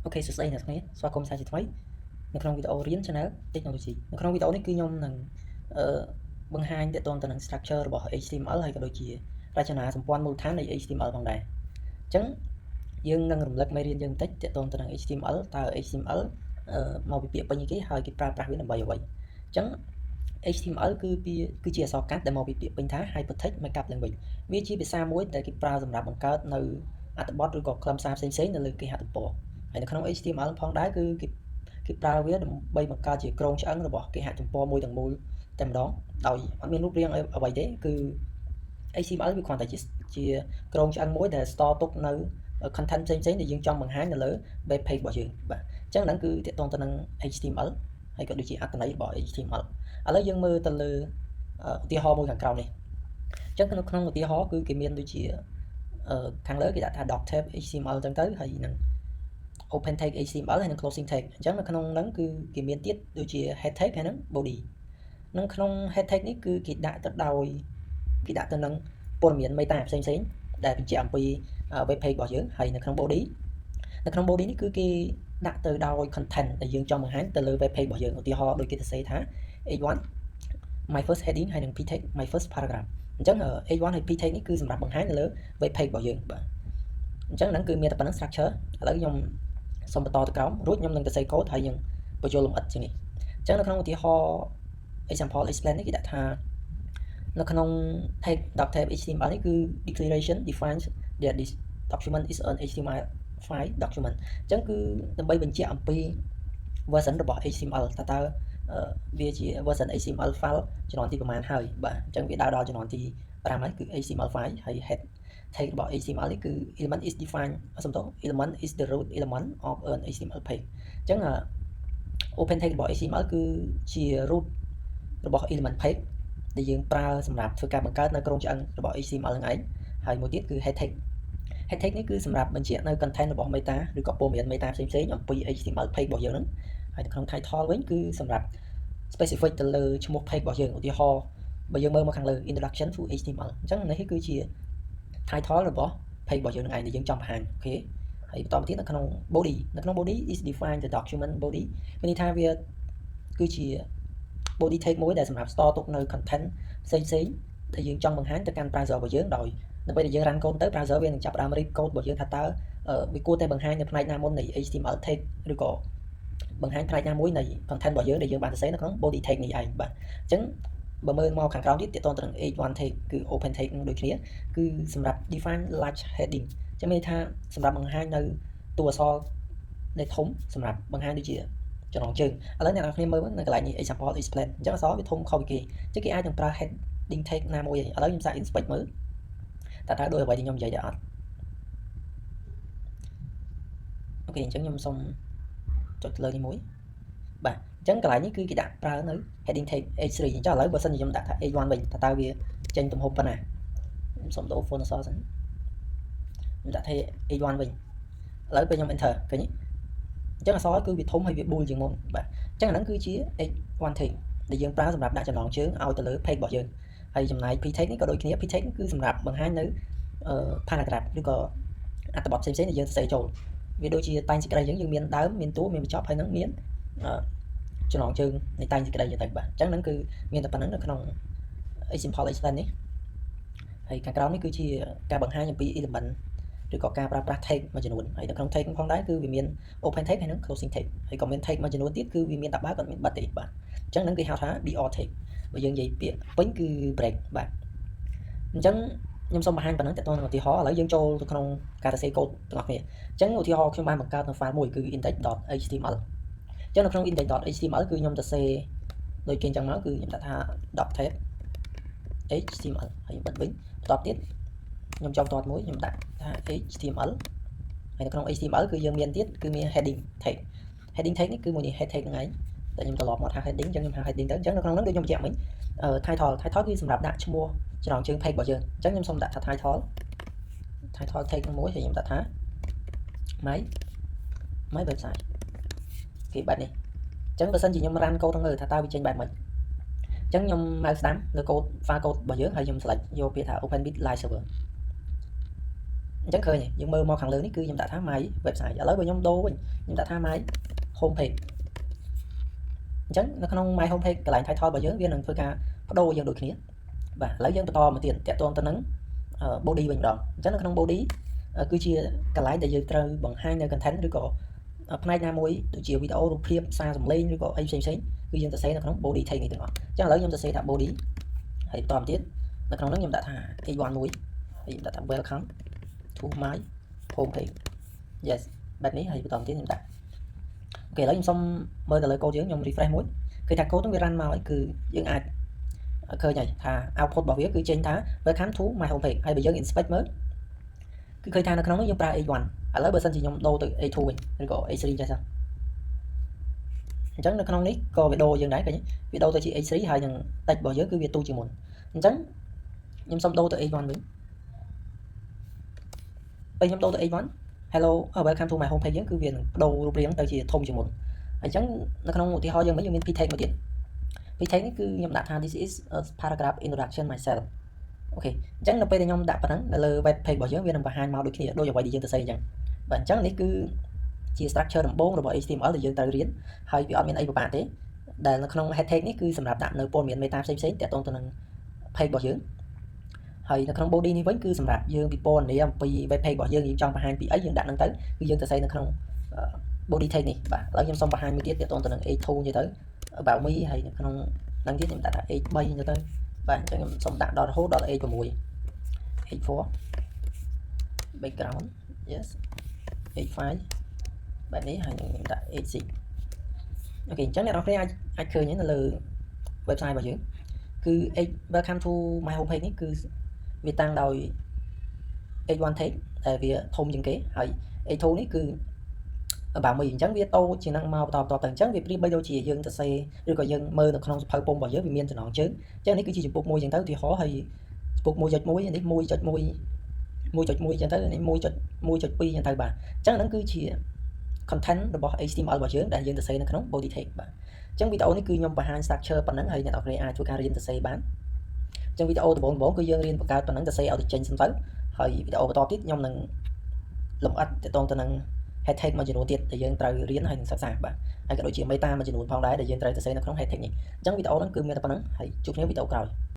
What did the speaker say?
Ok សួស្តីអ្នកទាំងអស់ស្វាគមន៍សាជាថ្មីនៅក្នុងវីដេអូរៀន Channel Technology នៅក្នុងវីដេអូនេះគឺខ្ញុំនឹងបង្ហាញទាក់ទងទៅនឹង structure របស់ HTML ហើយក៏ដូចជារចនាសម្ព័ន្ធមូលដ្ឋាននៃ HTML ផងដែរអញ្ចឹងយើងនឹងរំលឹកមេរៀនយើងបន្តិចទាក់ទងទៅនឹង HTML តើ HTML មកពីពាក្យពេញអីគេហើយគេប្រើប្រាស់វាដើម្បីអ្វីអញ្ចឹង HTML គឺជាអក្សរកាត់ដែលមកពីពាក្យពេញថា Hypertext Markup Language វាជាភាសាមួយដែលគេប្រើសម្រាប់បង្កើតនៅអត្ថបទឬក៏ខ្លឹមសារផ្សេងៗនៅលើគេហទំព័រហើយនៅក្នុង HTML ផងដែរគឺគេប្រើវាដើម្បីបង្កើតជាគ្រោងឆ្អឹងរបស់គេហទំព័រមួយទាំងមូលតែម្ដងដោយអត់មានរូបរាងអ្វីទេគឺ HTML វាគ្រាន់តែជាគ្រោងឆ្អឹងមួយដែល store ទុកនៅ content ផ្សេងៗដែលយើងចង់បង្ហាញនៅលើ web page របស់យើងបាទអញ្ចឹងហ្នឹងគឺទាក់ទងទៅនឹង HTML ហើយក៏ដូចជាអត្ថន័យរបស់ HTML ឥឡូវយើងមើលទៅលើឧទាហរណ៍មួយខាងក្រោមនេះអញ្ចឹងនៅក្នុងឧទាហរណ៍គឺគេមានដូចជាខាងលើគេដាក់ថា doc tab HTML អញ្ចឹងទៅហើយនឹង open tag HTML ហើយនឹង closing tag អញ្ចឹងនៅក្នុងហ្នឹងគឺគេមានទៀតដូចជា head tag ហើយនឹង body នៅក្នុង head tag នេះគឺគេដាក់ទៅនឹងព័ត៌មាន meta ផ្សេងៗដែលបញ្ជាក់អំពី web page របស់យើងហើយនៅក្នុង body នេះគឺគេដាក់ទៅដោយ content ដែលយើងចង់បង្ហាញទៅលើ web page របស់យើងឧទាហរណ៍ដូចគេសរសេរថា h1 my first heading ហើយនឹង p tag my first paragraph អញ្ចឹង h1 ហើយ p tag នេះគឺសម្រាប់បង្ហាញនៅលើ web page របស់យើងបាទអញ្ចឹងហ្នឹងគឺមានតែប៉ុណ្្នឹង structure ឥឡូវខ្ញុំសូមបន្តទៅក្រោមរួចខ្ញុំនឹងសរសេរ code ហើយយើងបញ្ចូលលម្អិតជាងនេះអញ្ចឹងនៅក្នុងឧទាហរណ៍ example explain នេះគេដាក់ថានៅក្នុង tag .tab HTML នេះគឺ declaration defines that this document is an HTML file document អញ្ចឹងគឺដើម្បីបញ្ជាក់អំពី version របស់ HTML តើវាជា version HTML file ជំនាន់ទីប្រមាណហើយបាទអញ្ចឹងវាដើរដល់ជំនាន់ទី5ហើយគឺ HTML file ហើយ head tag របស់ HTML នេះគឺ element is defined element is the root element of an HTML page អញ្ចឹង open tag របស់ HTML គឺជា root របស់ element page ដែលយើងប្រើសម្រាប់ធ្វើការបង្កើតនៅក្រុមឆ្អឹងរបស់ HTML ហ្នឹងឯងហើយមួយទៀតគឺ head tag នេះគឺសម្រាប់បញ្ជាក់នៅ content របស់ meta ឬក៏ព័ត៌មាន meta ផ្សេងៗអំពី HTML page របស់យើងហ្នឹងហើយនៅក្នុង title វិញគឺសម្រាប់ specific ទៅលើឈ្មោះ page របស់យើងឧទាហរណ៍បើយើងមើលមកខាងលើ introduction to HTML អញ្ចឹងនេះគឺជា title របស់ page របស់យើងហ្នឹងឯងដែលយើងចង់បង្ហាញអូខេហើយបន្តមកទៀតនៅក្នុង body is define the document body មានន័យថាវាគឺជា body tag មួយដែលសម្រាប់ store ទុកនៅ content ផ្សេងៗដែលយើងចង់បង្ហាញទៅកាន់ browser របស់យើងដោយដើម្បីដែលយើង run code ទៅ browser វានឹងចាប់ផ្ដើម read code របស់យើងថាតើវាគួរតែបង្ហាញនៅផ្នែកណាមុននៃ HTML tag ឬក៏បង្ហាញផ្នែកណាមួយនៃ content របស់យើងដែលយើងបានសរសេរនៅក្នុង body tag នេះឯងបាទអញ្ចឹងបើមើលមកខាងក្រោមទៀតទាក់ទងទៅនឹង h1 tag គឺ open tag នឹងដូចគ្នាគឺសម្រាប់ define large heading អញ្ចឹងមានន័យថាសម្រាប់បង្ហាញនៅតួអក្សរដែលធំសម្រាប់បង្ហាញដូចជាចំណងជើងឥឡូវអ្នកនរគ្នាមើលនៅកន្លែងនេះ example explain អញ្ចឹងអក្សរវាធំខុសពីគេអញ្ចឹងគេអាចនឹងប្រើ heading tag ណាមួយឥឡូវខ្ញុំសាក inspect មើលតើដោយអ្វីដែលខ្ញុំនិយាយដែរអត់អូខេអញ្ចឹងខ្ញុំសូមចុចលើនេះមួយបាទអញ្ចឹងកន្លែងនេះគឺគេដាក់ប្រើនៅ heading tag h3 អញ្ចឹងឥឡូវបើសិនជាខ្ញុំដាក់ថា h1 វិញតើវាចេញទំហំប៉ុណ្ណាខ្ញុំសូមដូរ font អក្សរសិនខ្ញុំដាក់ថា h1 វិញឥឡូវពេលខ្ញុំ enter ឃើញទេអញ្ចឹងអក្សរគឺវាធំហើយវាបួលជាងមុនបាទអញ្ចឹងអាហ្នឹងគឺជា h1 tag ដែលយើងប្រើសម្រាប់ដាក់ចំណងជើងឲ្យទៅលើ page របស់យើងហើយចំណែក p tag នេះក៏ដូចគ្នា p tag គឺសម្រាប់បង្ហាញនៅ paragraph ឬក៏អត្ថបទផ្សេងៗដែលយើងសរសេរចូលវាដូចជាតែងសេចក្តីយើងមានដើមមានតួមានបញ្ចប់ហើយនឹងមានចំណងជើងនៃតែងសេចក្តីទៅបាទអញ្ចឹងហ្នឹងគឺមានតែប៉ុណ្្នឹងនៅក្នុង example explain នេះហើយខាងក្រោមនេះគឺជាការបង្ហាញអំពី element ឬក៏ការប្រើប្រាស់ tag មួយចំនួនហើយនៅក្នុង tag ផងដែរគឺវាមាន open tag ហើយនិង closing tag ហើយក៏មាន tag មួយចំនួនទៀតគឺវាមានតែបើកក៏មានបិទទេបាទអញ្ចឹងហ្នឹងគេហៅថា BR tag បើយើងនិយាយពាក្យពេញគឺ break បាទអញ្ចឹងខ្ញុំសូមបង្ហាញប៉ុណ្ណឹងតើតើឧទាហរណ៍ឥឡូវយើងចូលទៅក្នុងការសរសេរ code ទាំងអស់គ្នាអញ្ចឹងឧទាហរណ៍ខ្ញុំបានបង្កើតនៅ file មួយគឺ index.html អញ្ចឹងនៅក្នុង index.html គឺខ្ញុំសរសេរដូចគេអញ្ចឹងមកគឺខ្ញុំដាក់ថា .tab html ហើយបិទវិញបន្ទាប់ទៀតខ្ញុំចំទាត់មួយខ្ញុំដាក់ថា html ហើយនៅក្នុង html គឺយើងមានទៀតគឺមាន heading tag នេះគឺមួយនេះ head tag ហ្នឹងឯងតែខ្ញុំត្រឡប់មកថា heading អញ្ចឹងខ្ញុំហៅ heading ទៅអញ្ចឹងនៅក្នុងហ្នឹងដូចខ្ញុំបញ្ជាក់មិញtitle គឺសម្រាប់ដាក់ឈ្មោះចំណងជើង page របស់យើងអញ្ចឹងខ្ញុំសូមដាក់ថា title tag មួយហើយខ្ញុំដាក់ថា my website គេបែបនេះអញ្ចឹងបើសិនជាខ្ញុំ run code ហ្នឹងថាតើវាចេញបែបម៉េចអញ្ចឹងខ្ញុំមកស្ដាំលើ code file code របស់យើងហើយខ្ញុំ select យកពាក្យថា open with live server chẳng khơi nhỉ nhưng mơ mò khẳng lớn cứ nhầm đã thá máy website ở lấy với nhóm đô mình nhầm đã thá máy homepage chẳng nó không máy homepage cái lại thay thôi bởi dưỡng viên đừng thôi cả đô dân đội kia và lấy dân to mà tiền tẹt tuôn tân nắng body bình đòn chắc nó không body cứ chia cái lại để giờ trời bằng hai nơi content rồi có nay nam mối từ chiều video rồi phim xa dòng lên rồi có anh xem cứ dân ta thấy nó không body thay này từng chắc lấy dân ta sẽ đặt body hãy toàn tiết nó không nó nhầm đã thả cái đoàn mũi thì đã thả welcome to my homepage yes bạn ấy hãy toàn tiết nhầm đã ok lấy xong mời là lời cô dưỡng nhầm refresh mũi khi thằng cô nó run màu ấy cứ những ai khơi nhảy thà output bảo viết cứ trên thá với khám thú my homepage hay bây giờ inspect mới cứ khơi thà nó không nói giống ra A1 ở lấy bờ sân chỉ nhom đô từ A2 mình nên có A3 cho sao chẳng nó không ní có về đô dừng đấy cái video tôi chỉ A3 hay những tách bỏ dưới cứ việc tu chỉ muốn chẳng nhưng xong đô từ A1 mình bây nhom đô từ A1 hello welcome to my homepage cứ việc đô riêng tới chỉ thông chỉ muốn chẳng nó không thì họ dừng mấy dùng mình tag một tiền thấy cứ nhom đặt this is a paragraph introduction myself ok chẳng là bây giờ nhom đặt phần là web page bỏ dưới viên nằm vào hai màu đôi khi đôi giờ quay đi dân từ xây chẳng và chẳng này cứ chia structure đồng 4 rồi bỏ HTML là dân từ riêng hay bị admin của bạn thế để nó không head tag này cứ sầm rạp đặt nơi pol miền meta xem để tôn từ page bỏ dưới hay nó không body này vẫn cứ sầm rạp dương bị pol này bị web page bỏ dương trong hai bị ấy dân đặt nâng tới cứ dân từ xây nó không body tag này và lấy trong xong vào 20 tiết để tôn từ A2 như tới bảo mỹ hay không đăng ký đặt A3 cho tới bạn cho em xong đặt đó hốt đó là A của mùi A4 background yes A5 bạn ấy hay những đặt A6 ok chắc là nó phải ai khơi những là website vào dưới cứ welcome to my homepage này cứ việc tăng đòi A1 thế tại vì thông những kế hay A2 này cứ bảo mình chẳng biết tô chỉ năng màu tỏ tầng chẳng việc đi bây giờ chỉ dân ta xây rồi có dân mơ nó không phải bông vào giới vì miền từ nó chứ chứ nếu cứ chỉ buộc môi chẳng tới thì khó hay buộc môi chật mũi đến môi chật môi chẳng tới đến môi chật pi chẳng tới bà chẳng nó cứ chỉ content rồi bỏ HTML vào dưới đại dân ta xây nó không body tag bà chẳng video này cứ nhom và hai structure phần nắng hay nhận đọc AI cho cả dân ta xây bán trong video từ bốn cứ dân riêng và cao phần nắng ta xây ở trên sân tớiហើយvideoបន្តទៀតខ្ញុំនឹងលំអិតទៅតងទៅនឹង hashtag មួយចំនួនទៀតដែលយើងត្រូវរៀនហើយនឹងសិក្សាបាទហើយក៏ដូចជា meta មួយចំនួនផងដែរដែលយើងត្រូវទៅសេនៅក្នុង hashtag នេះអញ្ចឹងវីដេអូហ្នឹងគឺមានតែប៉ុណ្្នឹងហើយជួបគ្នាវីដេអូក្រោយ